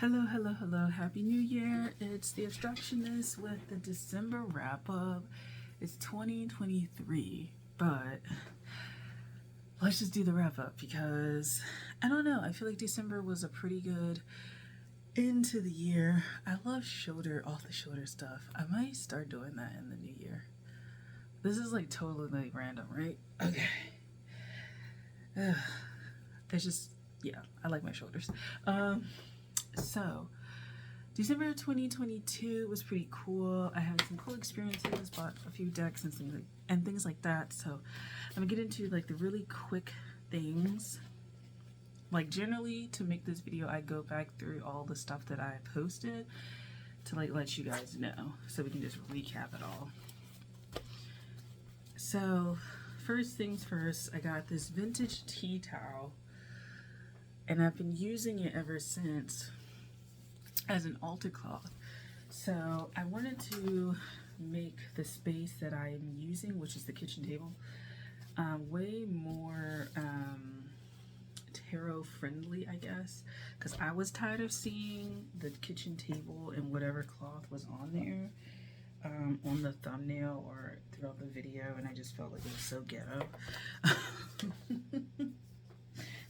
Hello, hello, hello. Happy New Year. It's the Abstractionist with the December wrap up. It's 2023, but let's just do the wrap up because I don't know. I feel like December was a pretty good into the year. I love off the shoulder stuff. I might start doing that in the new year. This is like totally random, right? Okay. It's just, yeah, I like my shoulders. So, December 2022 was pretty cool. I had some cool experiences, bought a few decks and things like that. So, I'm gonna get into like the really quick things. Like generally, to make this video, I go back through all the stuff that I posted to like let you guys know, so we can just recap it all. So, first things first, I got this vintage tea towel, and I've been using it ever since as an altar cloth. So I wanted to make the space that I am using, which is the kitchen table, way more tarot friendly, I guess, because I was tired of seeing the kitchen table and whatever cloth was on there on the thumbnail or throughout the video, and I just felt like it was so ghetto.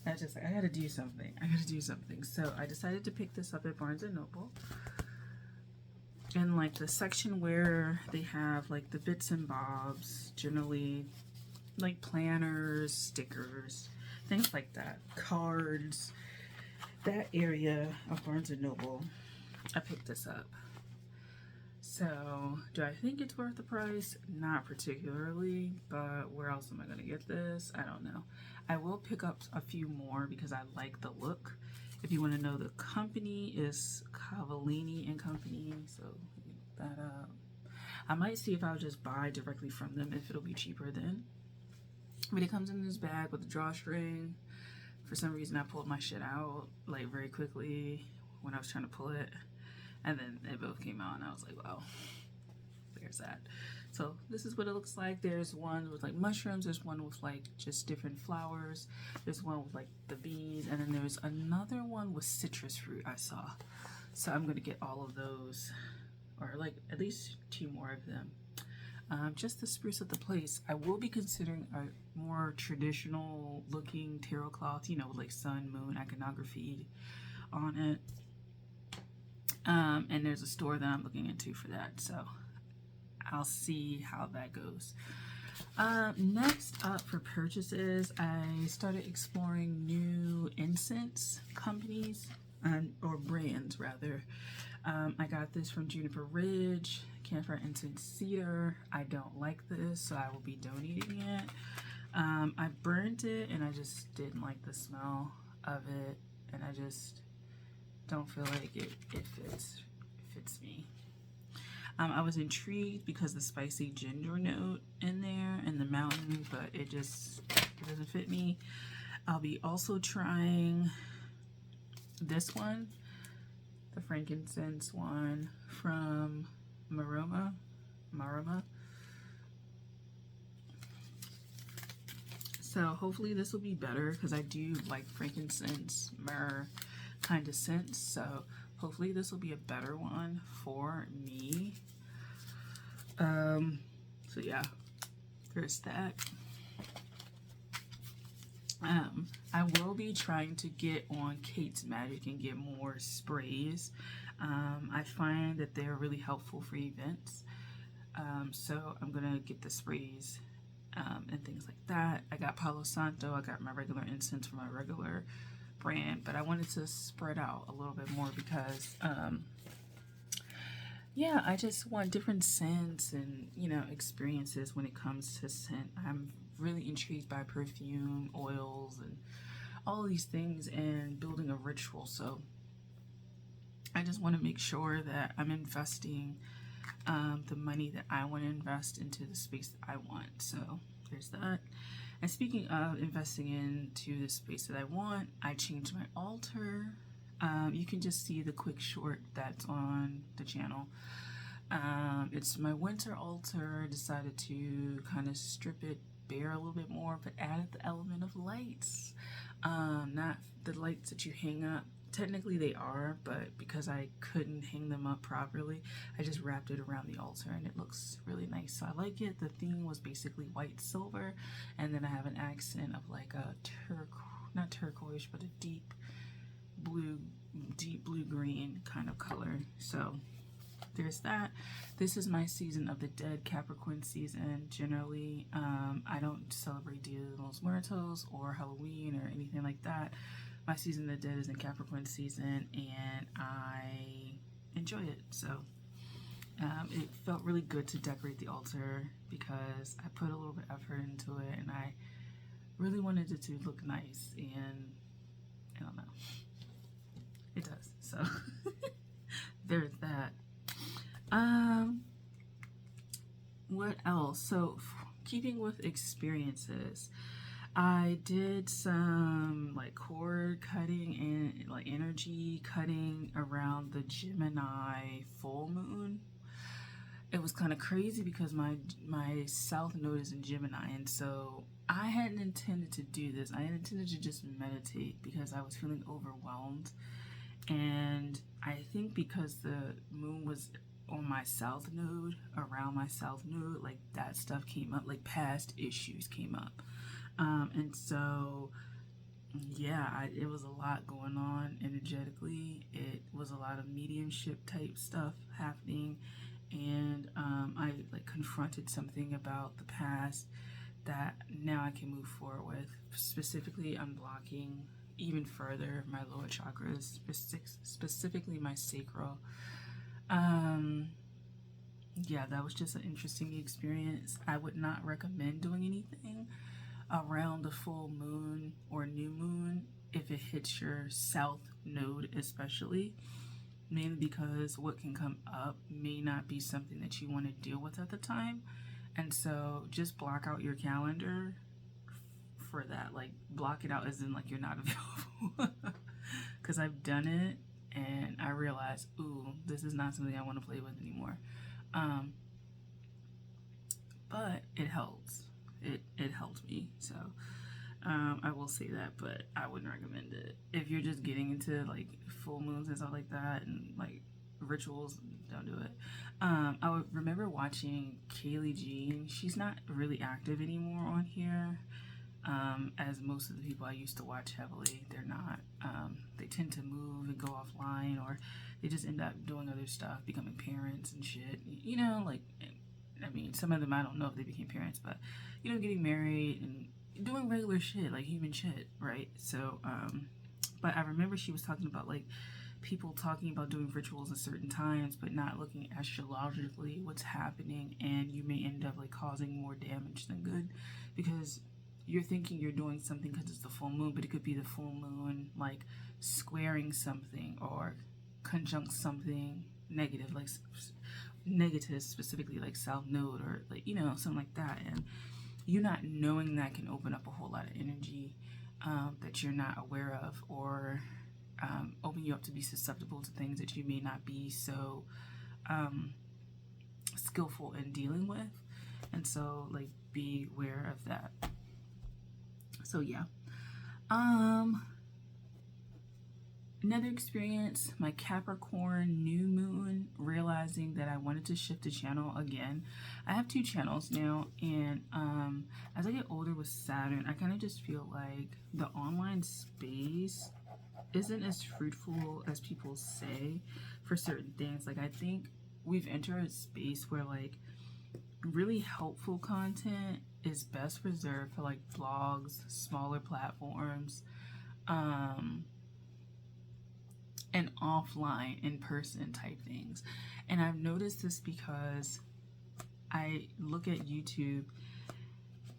I just like, I gotta do something. So I decided to pick this up at Barnes & Noble. And like the section where they have like the bits and bobs, generally like planners, stickers, things like that, cards, that area of Barnes & Noble, I picked this up. So, do I think it's worth the price? Not particularly, but where else am I going to get this? I don't know. I will pick up a few more because I like the look. If you want to know, the company is Cavallini and Company, so look that up. I might see if I'll just buy directly from them if it'll be cheaper then. But it comes in this bag with a drawstring. For some reason, I pulled my shit out like very quickly when I was trying to pull it. And then it both came out and I was like, wow, there's that. So this is what it looks like. There's one with like mushrooms. There's one with like just different flowers. There's one with like the bees. And then there's another one with citrus fruit I saw. So I'm going to get all of those, or like at least 2 more of them. Just to spruce up the place. I will be considering a more traditional looking tarot cloth, you know, with like sun, moon, iconography on it. And there's a store that I'm looking into for that, so I'll see how that goes. Next up for purchases, I started exploring new incense companies, or brands rather. I got this from Juniper Ridge, Camphor Incense Cedar. I don't like this, so I will be donating it. I burnt it and I just didn't like the smell of it, and I just don't feel like it fits me. I was intrigued because the spicy ginger note in there and the mountain, but it doesn't fit me. I'll be also trying this one, the frankincense one from Marama. So hopefully this will be better because I do like frankincense, myrrh kind of scent, so hopefully this will be a better one for me. So yeah, there's that. I will be trying to get on Kate's Magic and get more sprays. I find that they're really helpful for events, so I'm gonna get the sprays and things like that. I got Palo Santo. I got my regular incense from my regular brand, but I wanted to spread out a little bit more because yeah, I just want different scents and, you know, experiences when it comes to scent. I'm really intrigued by perfume, oils, and all these things, and building a ritual. So I just want to make sure that I'm investing the money that I want to invest into the space that I want. So there's that. And speaking of investing into the space that I want, I changed my altar. You can just see the quick short that's on the channel. It's my winter altar. Decided to kind of strip it bare a little bit more, but added the element of lights. Not the lights that you hang up technically they are, but because I couldn't hang them up properly, I just wrapped it around the altar and it looks really nice. So I like it. The theme was basically white silver, and then I have an accent of like a not turquoise, but a deep blue green kind of color. So there's that. This is my season of the dead, Capricorn season. Generally, I don't celebrate Dia de los Muertos or Halloween or anything like that. My season of the dead is in Capricorn season, and I enjoy it. So it felt really good to decorate the altar because I put a little bit of effort into it, and I really wanted it to look nice, and I don't know, it does. So there's that. What else? So keeping with experiences, I did some like cord cutting and like energy cutting around the Gemini full moon. It was kind of crazy because my south node is in Gemini, and so I hadn't intended to do this. I had intended to just meditate because I was feeling overwhelmed, and I think because the moon was on my south node, around my south node, like that stuff came up, like past issues came up. And so, yeah, it was a lot going on energetically. It was a lot of mediumship type stuff happening. And I like confronted something about the past that now I can move forward with, specifically unblocking even further my lower chakras, specifically my sacral. Yeah, that was just an interesting experience. I would not recommend doing anything around the full moon or new moon if it hits your south node, especially, mainly because what can come up may not be something that you want to deal with at the time. And so just block out your calendar for that. Like block it out as in like you're not available. Because I've done it and I realized, ooh, this is not something I want to play with anymore. But it helps. It helped me. So I will say that, but I wouldn't recommend it. If you're just getting into like full moons and stuff like that and like rituals, don't do it. I would remember watching Kaylee Jean. She's not really active anymore on here. As most of the people I used to watch heavily, they're not. They tend to move and go offline, or they just end up doing other stuff, becoming parents and shit. You know, like, I mean, some of them, I don't know if they became parents, but, you know, getting married and doing regular shit, like human shit, right? So, but I remember she was talking about, like, people talking about doing rituals at certain times, but not looking astrologically what's happening, and you may end up, like, causing more damage than good, because you're thinking you're doing something because it's the full moon, but it could be the full moon, like, squaring something or conjunct something negative, like negative, specifically like south node or like, you know, something like that. And you not knowing that can open up a whole lot of energy that you're not aware of, or open you up to be susceptible to things that you may not be so skillful in dealing with. And so like be aware of that. So yeah. Another experience, my Capricorn new moon, realizing that I wanted to shift the channel again. I have 2 channels now, and as I get older with Saturn, I kind of just feel like the online space isn't as fruitful as people say for certain things. Like, I think we've entered a space where like really helpful content is best reserved for like blogs, smaller platforms, and offline, in-person type things. And I've noticed this because I look at YouTube,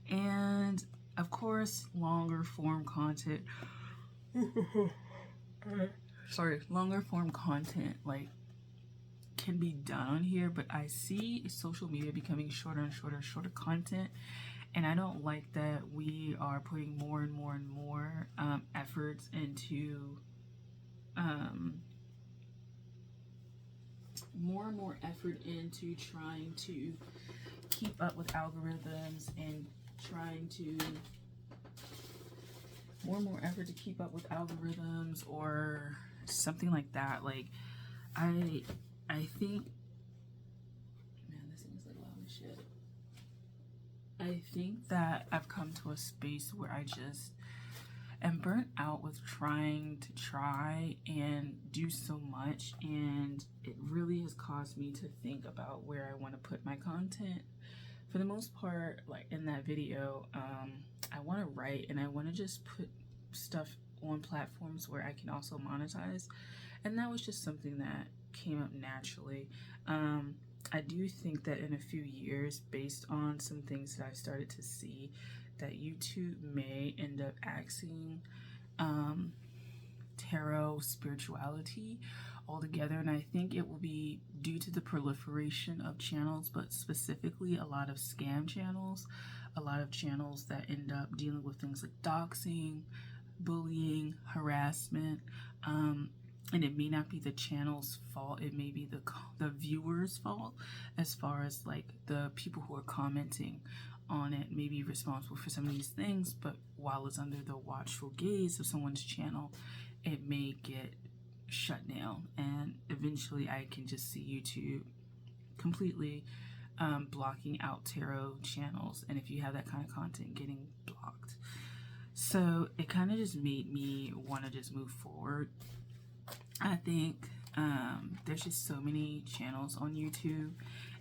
and of course longer form content longer form content like can be done on here, but I see social media becoming shorter and shorter content, and I don't like that we are putting more and more efforts into more effort into trying to keep up with algorithms, and trying to more effort to keep up with algorithms, or something like that. Like, I think, man, this thing is like loud as shit. I think that I've come to a space where I just am burnt out with trying to try and do so much, and it really has caused me to think about where I want to put my content. For the most part, like in that video, I want to write and I want to just put stuff on platforms where I can also monetize, and that was just something that came up naturally. I do think that in a few years, based on some things that I've started to see, that YouTube may end up axing tarot spirituality altogether, and I think it will be due to the proliferation of channels, but specifically a lot of scam channels, a lot of channels that end up dealing with things like doxing, bullying, harassment, and it may not be the channel's fault, it may be the viewer's fault, as far as like the people who are commenting on it may be responsible for some of these things, but while it's under the watchful gaze of someone's channel, it may get shut down, and eventually I can just see YouTube completely blocking out tarot channels, and if you have that kind of content, getting blocked. So it kind of just made me want to just move forward. I think there's just so many channels on YouTube,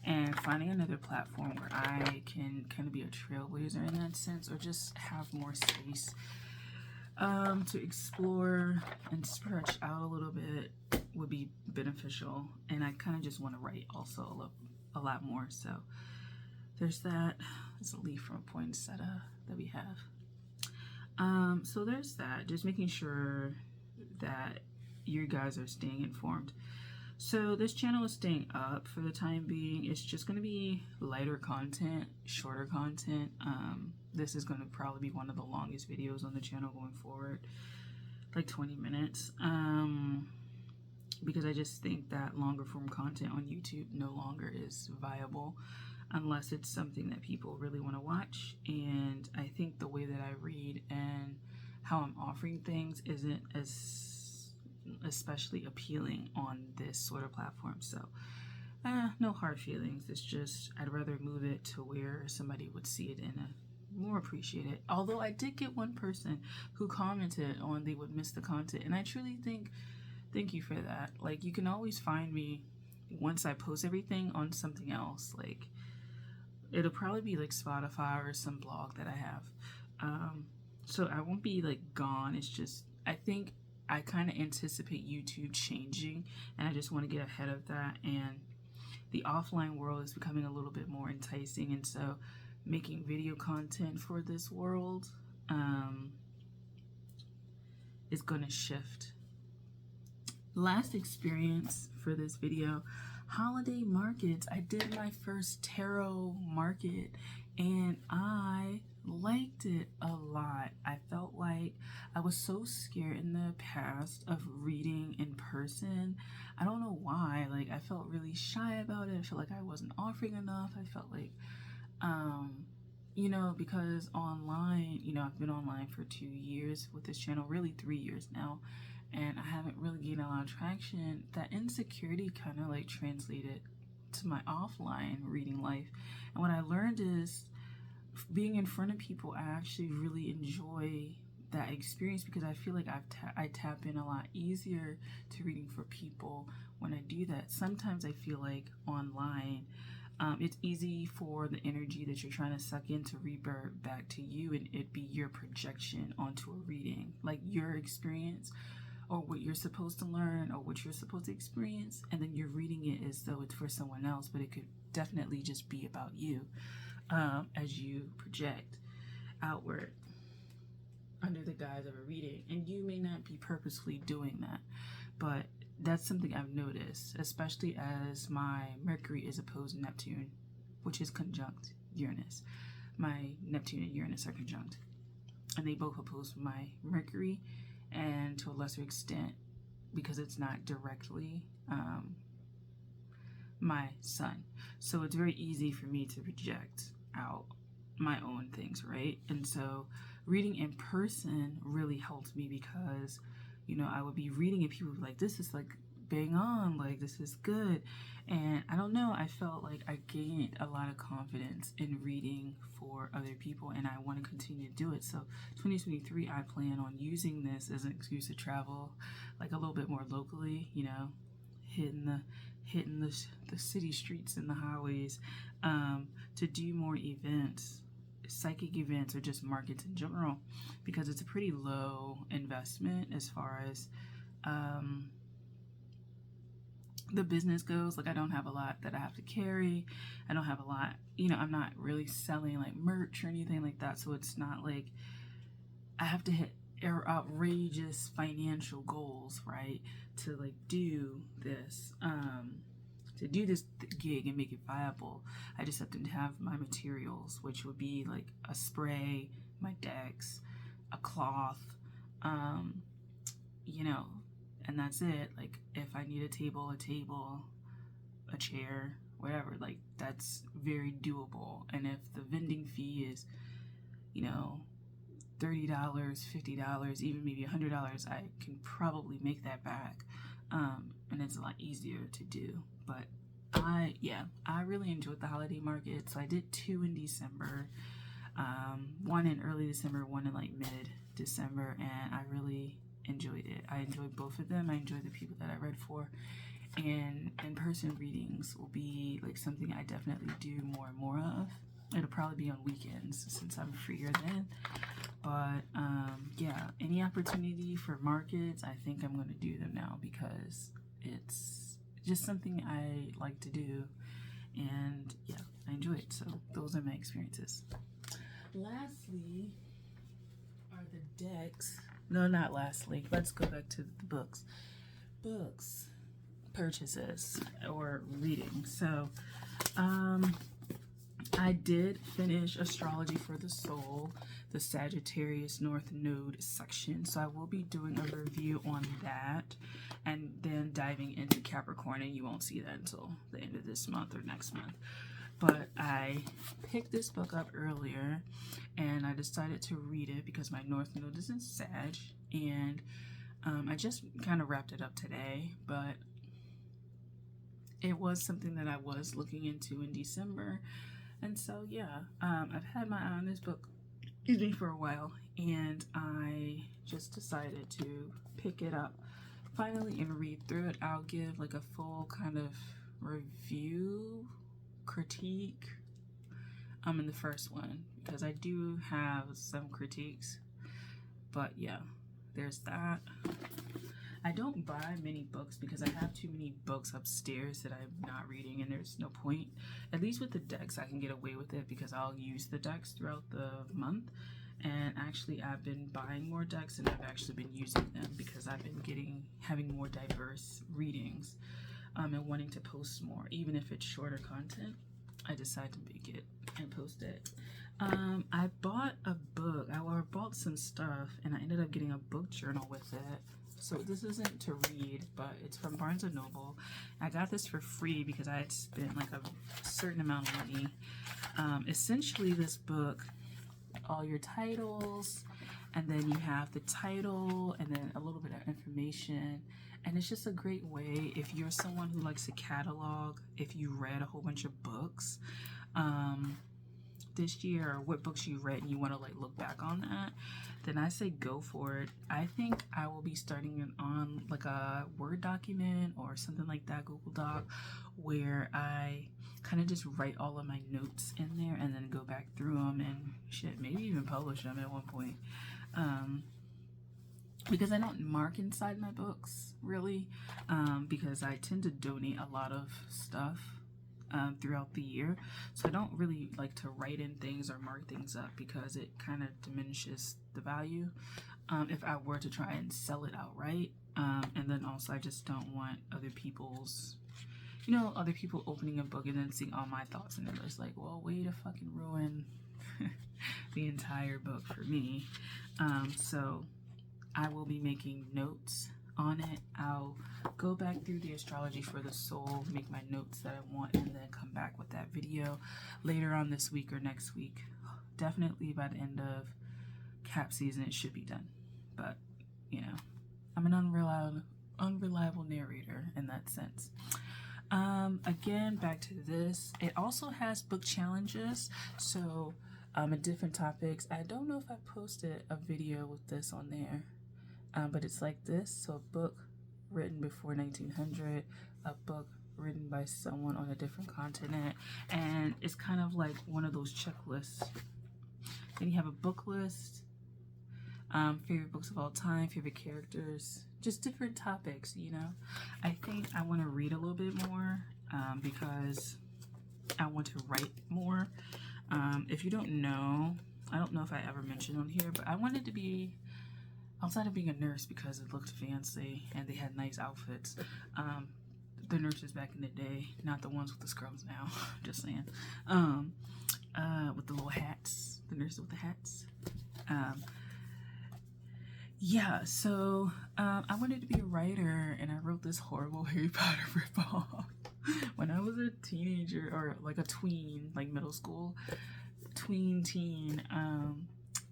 and finding another platform where I can kind of be a trailblazer in that sense, or just have more space to explore and stretch out a little bit would be beneficial. And I kind of just want to write also a lot more. So there's that. There's a leaf from a poinsettia that we have. So there's that. Just making sure that you guys are staying informed. So this channel is staying up for the time being. It's just going to be lighter content, shorter content. This is going to probably be one of the longest videos on the channel going forward, like 20 minutes. Because I just think that longer form content on YouTube no longer is viable unless it's something that people really want to watch. And I think the way that I read and how I'm offering things isn't as especially appealing on this sort of platform. So no hard feelings. It's just I'd rather move it to where somebody would see it and more appreciate it. Although I did get one person who commented on they would miss the content, and I truly think thank you for that. Like, you can always find me once I post everything on something else. Like, it'll probably be like Spotify or some blog that I have. So I won't be like gone. It's just I think I kind of anticipate YouTube changing, and I just want to get ahead of that. And the offline world is becoming a little bit more enticing, and so making video content for this world is going to shift. Last experience for this video, holiday markets. I did my first tarot market and I liked it a lot. I felt like I was so scared in the past of reading in person. I don't know why. Like, I felt really shy about it. I felt like I wasn't offering enough. I felt like you know, because online, you know, I've been online for 2 years with this channel, really 3 years now, and I haven't really gained a lot of traction. That insecurity kind of like translated to my offline reading life. And what I learned is being in front of people, I actually really enjoy that experience because I feel like I tap in a lot easier to reading for people when I do that. Sometimes I feel like online, it's easy for the energy that you're trying to suck in to revert back to you, and it be your projection onto a reading, like your experience or what you're supposed to learn or what you're supposed to experience, and then you're reading it as though it's for someone else, but it could definitely just be about you as you project outward under the guise of a reading. And you may not be purposely doing that, but that's something I've noticed, especially as my Mercury is opposed Neptune, which is conjunct Uranus. My Neptune and Uranus are conjunct, and they both oppose my Mercury, and to a lesser extent, because it's not directly my Sun. So it's very easy for me to project out my own things, right? And so reading in person really helped me because you know, I would be reading and people would be like, this is like bang on, like this is good. And I don't know, I felt like I gained a lot of confidence in reading for other people, and I want to continue to do it. So 2023, I plan on using this as an excuse to travel like a little bit more locally, you know, hitting the city streets and the highways, to do more events, psychic events, or just markets in general, because it's a pretty low investment as far as the business goes. Like, I don't have a lot that I have to carry. I don't have a lot, you know, I'm not really selling like merch or anything like that. So it's not like I have to hit outrageous financial goals, right? To like do this, gig and make it viable. I just have to have my materials, which would be like a spray, my decks, a cloth, you know, and that's it. Like, if I need a table, a chair, whatever, like that's very doable. And if the vending fee is, you know, $30, $50, even maybe $100, I can probably make that back. And it's a lot easier to do. But I really enjoyed the holiday market. So I did 2 in December, one in early December, one in like mid-December, and I really enjoyed it. I enjoyed both of them. I enjoyed the people that I read for, and in-person readings will be like something I definitely do more and more of. It'll probably be on weekends since I'm freer then. But yeah, any opportunity for markets, I think I'm going to do them now, because it's just something I like to do, and yeah, I enjoy it. So those are my experiences. Lastly are the decks. No, not lastly. Let's go back to the books. Books purchases or reading. So I did finish Astrology for the Soul, the Sagittarius North Node section. So I will be doing a review on that, and then diving into Capricorn, and you won't see that until the end of this month or next month. But I picked this book up earlier, and I decided to read it because my North Node is in Sag, and I just kind of wrapped it up today. But it was something that I was looking into in December. And so, yeah, I've had my eye on this book, for a while, and I just decided to pick it up finally and read through it. I'll give like a full kind of review, critique, in the first one, because I do have some critiques. But yeah, there's that. I don't buy many books because I have too many books upstairs that I'm not reading, and there's no point. At least with the decks, I can get away with it because I'll use the decks throughout the month. And actually, I've been buying more decks, and I've actually been using them because I've been having more diverse readings, and wanting to post more. Even if it's shorter content, I decide to make it and post it. I bought a book. I bought some stuff, and I ended up getting a book journal with it. So this isn't to read, but it's from Barnes & Noble. I got this for free because I had spent like a certain amount of money. Essentially, this book, all your titles, and then you have the title, and then a little bit of information. And it's just a great way if you're someone who likes to catalog, if you read a whole bunch of books this year, or what books you read and you want to like look back on that, then I say go for it. I think I will be starting on like a Word document or something like that, Google Doc, where I kind of just write all of my notes in there and then go back through them and shit, maybe even publish them at one point. Because I don't mark inside my books really, because I tend to donate a lot of stuff throughout the year, so I don't really like to write in things or mark things up because it kind of diminishes the value if I were to try and sell it outright. And then also, I just don't want other people's, other people opening a book and then seeing all my thoughts, and they're just like, well, way to fucking ruin the entire book for me. So I will be making notes on it. I'll go back through the Astrology for the Soul, make my notes that I want, and then come back with that video later on this week or next week. Definitely by the end of cap season, it should be done. But, I'm an unreliable narrator in that sense. Again, back to this. It also has book challenges, so at different topics. I don't know if I posted a video with this on there, but it's like this. So a book written before 1900, a book written by someone on a different continent, and it's kind of like one of those checklists. Then you have a book list, favorite books of all time, favorite characters, just different topics, you know. I think I want to read a little bit more because I want to write more. If you don't know, I don't know if I ever mentioned on here, but I wanted to be, outside of being a nurse because it looked fancy and they had nice outfits, the nurses back in the day, not the ones with the scrubs now, just saying, with the little hats, the nurses with the hats. Yeah, so I wanted to be a writer, and I wrote this horrible Harry Potter ripoff when I was a teenager, or like a tween, like middle school, teen,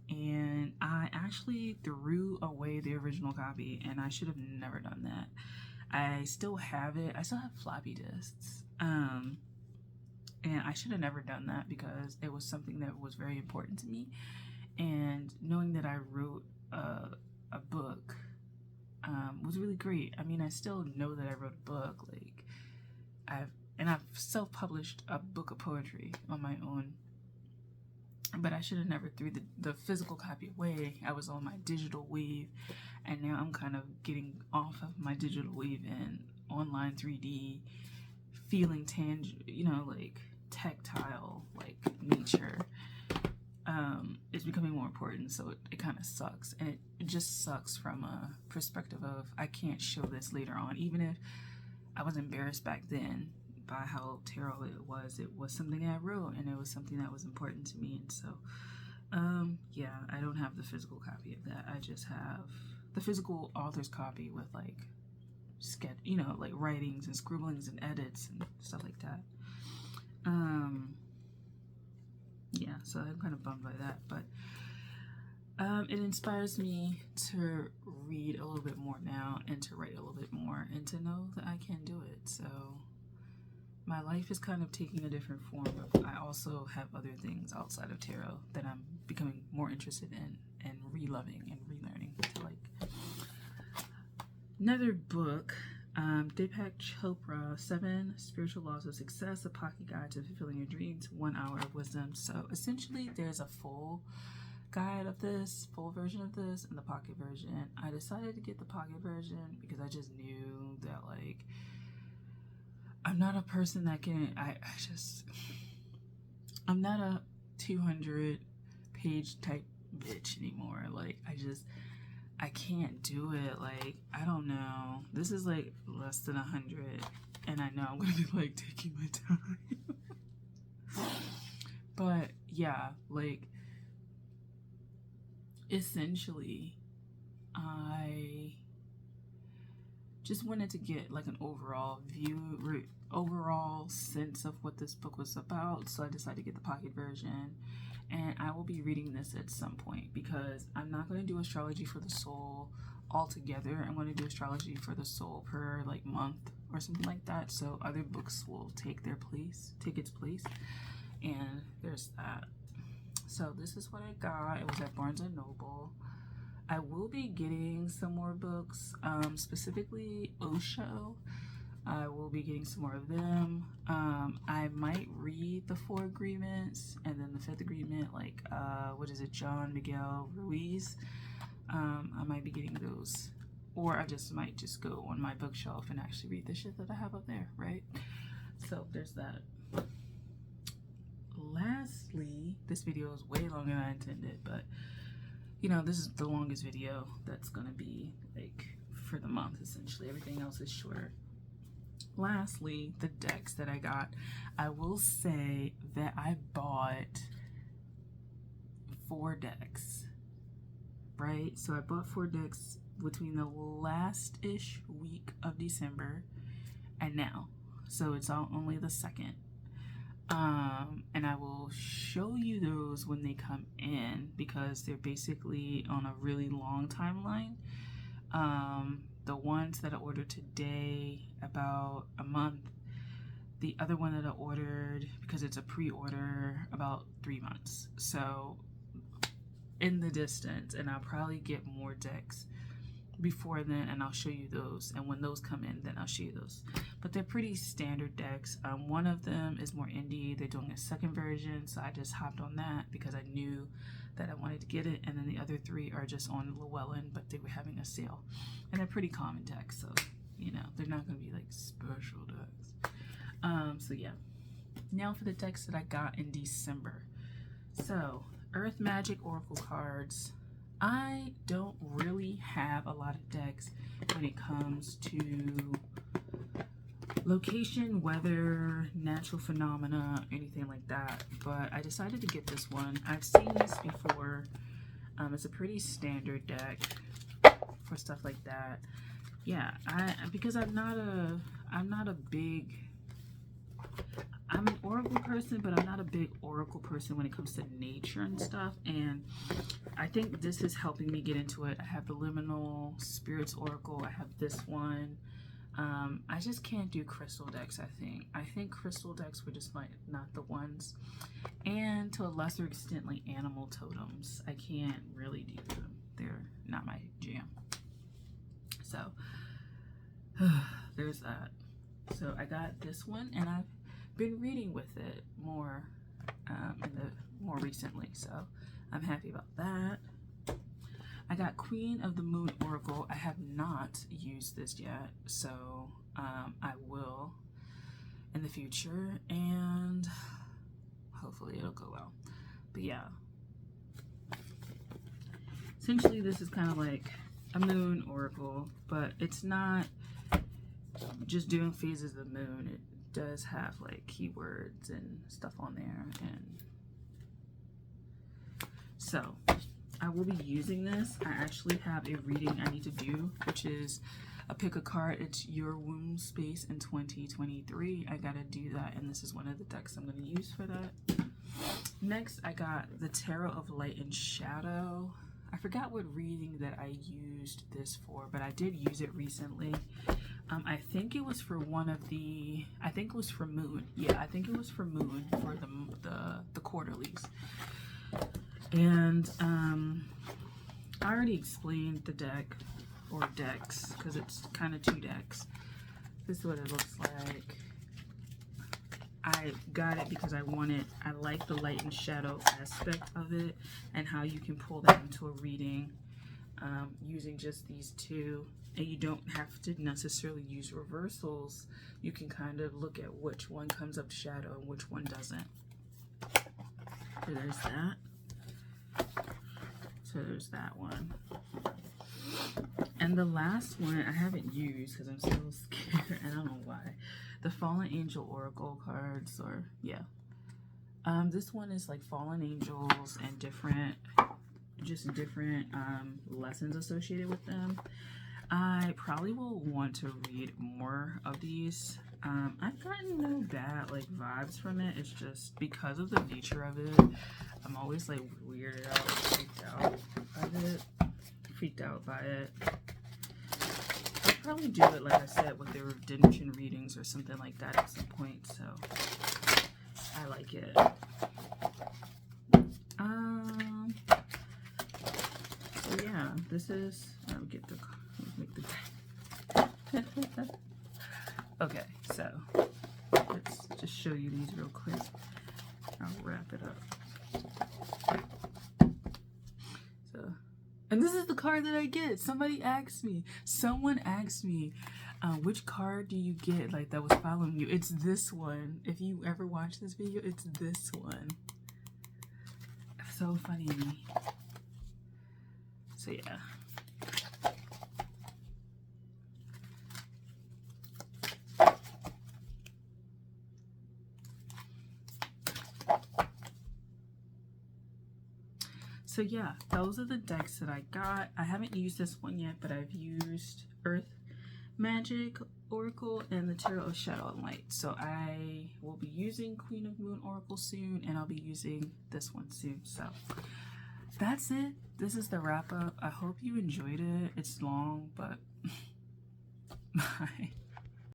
and I actually threw away the original copy, and I should have never done that. I still have it. I still have floppy disks, and I should have never done that because it was something that was very important to me, and knowing that I wrote a book was really great. I mean, I still know that I wrote a book. Like, I've self-published a book of poetry on my own, but I should have never threw the physical copy away. I was on my digital wave, and now I'm kind of getting off of my digital wave and online 3D, feeling tangible, you know, like tactile, like nature. It's becoming more important, so it kind of sucks, and it just sucks from a perspective of I can't show this later on. Even if I was embarrassed back then by how terrible it was something I wrote, and it was something that was important to me. And so yeah, I don't have the physical copy of that. I just have the physical author's copy with like sketch, you know, like writings and scribblings and edits and stuff like that. Yeah, so I'm kind of bummed by that, but it inspires me to read a little bit more now, and to write a little bit more, and to know that I can do it. So my life is kind of taking a different form. I also have other things outside of tarot that I'm becoming more interested in, and re-loving and relearning to like. Another book, Deepak Chopra, 7 Spiritual Laws of Success, a pocket guide to fulfilling your dreams, 1 hour of wisdom. So essentially there's a full guide of this, full version of this, and the pocket version. I decided to get the pocket version because I just knew that, like, I'm not a person that can, I'm not a 200 page type bitch anymore. Like, I can't do it. Like, I don't know. This is like less than 100, and I know I'm gonna be like taking my time. But yeah, like, essentially, I just wanted to get like an overall view, overall sense of what this book was about. So I decided to get the pocket version, and I will be reading this at some point because I'm not going to do astrology for the soul altogether. I'm going to do astrology for the soul per like month or something like that. So other books will take its place, and there's that. So this is what I got. It was at Barnes & Noble. I will be getting some more books, specifically Osho. I will be getting some more of them. I might read the 4 agreements, and then the 5th agreement, like, John Miguel Ruiz. I might be getting those. Or I just might just go on my bookshelf and actually read the shit that I have up there, right? So there's that. Lastly, this video is way longer than I intended, but you know, this is the longest video that's gonna be like for the month, essentially. Everything else is shorter. Lastly, the decks that I got. I will say that I bought 4 decks, right? So I bought 4 decks between the last-ish week of December and now. So it's only the 2nd. And I will show you those when they come in because they're basically on a really long timeline. The ones that I ordered today, about a month. The other one that I ordered, because it's a pre-order, about 3 months. So in the distance, and I'll probably get more decks before then, and I'll show you those. And when those come in, then I'll show you those. But they're pretty standard decks. One of them is more indie. They're doing a second version, so I just hopped on that because I knew that I wanted to get it. And then the other 3 are just on Llewellyn, but they were having a sale, and they're pretty common decks, so you know they're not going to be like special decks. So yeah, now for the decks that I got in December. So Earth Magic Oracle cards. I don't really have a lot of decks when it comes to location, weather, natural phenomena, anything like that, but I decided to get this one. I've seen this before. It's a pretty standard deck for stuff like that. Yeah, because I'm an oracle person, but I'm not a big oracle person when it comes to nature and stuff, and I think this is helping me get into it. I have the Liminal Spirits Oracle. I have this one. I just can't do crystal decks, I think crystal decks were just not the ones, and to a lesser extent like animal totems. I can't really do them. They're not my jam. So there's that. So I got this one, and I've been reading with it more more recently, so I'm happy about that. I got Queen of the Moon Oracle. I have not used this yet, so I will in the future, and hopefully it'll go well. But yeah, essentially this is kind of like a moon oracle, but it's not just doing phases of the moon. It does have like keywords and stuff on there, and so I will be using this. I actually have a reading I need to do, which is a pick a card. It's your womb space in 2023. I gotta do that, and this is one of the decks I'm gonna use for that. Next, I got the Tarot of Light and Shadow. I forgot what reading that I used this for, but I did use it recently. I think it was for one of the, I think it was for Moon. Yeah, I think it was for Moon for the quarterlies. And I already explained the deck, or decks, because it's kind of 2 decks. This is what it looks like. I got it because I like the light and shadow aspect of it, and how you can pull that into a reading using just these 2. And you don't have to necessarily use reversals. You can kind of look at which one comes up shadow and which one doesn't. So there's that. So there's that one. And the last one I haven't used because I'm still scared. I don't know why. The Fallen Angel Oracle cards, or yeah. This one is like fallen angels and different lessons associated with them. I probably will want to read more of these. I've gotten no bad like vibes from it. It's just because of the nature of it, I'm always like weirded out, freaked out by it. I'll probably do it, like I said, with the redemption readings or something like that at some point, so I like it. So yeah, this is, I'll get the, make the, okay, so let's just show you these real quick. I'll wrap it up. So, and this is the card that I get. Someone asked me, which card do you get, like, that was following you? It's this one. If you ever watch this video, it's this one. So funny. So yeah. So yeah, those are the decks that I got. I haven't used this one yet, but I've used Earth Magic Oracle and the Tarot of Shadow and Light. So I will be using Queen of Moon Oracle soon, and I'll be using this one soon. So that's it. this is the wrap up. I hope you enjoyed it. It's long, but bye.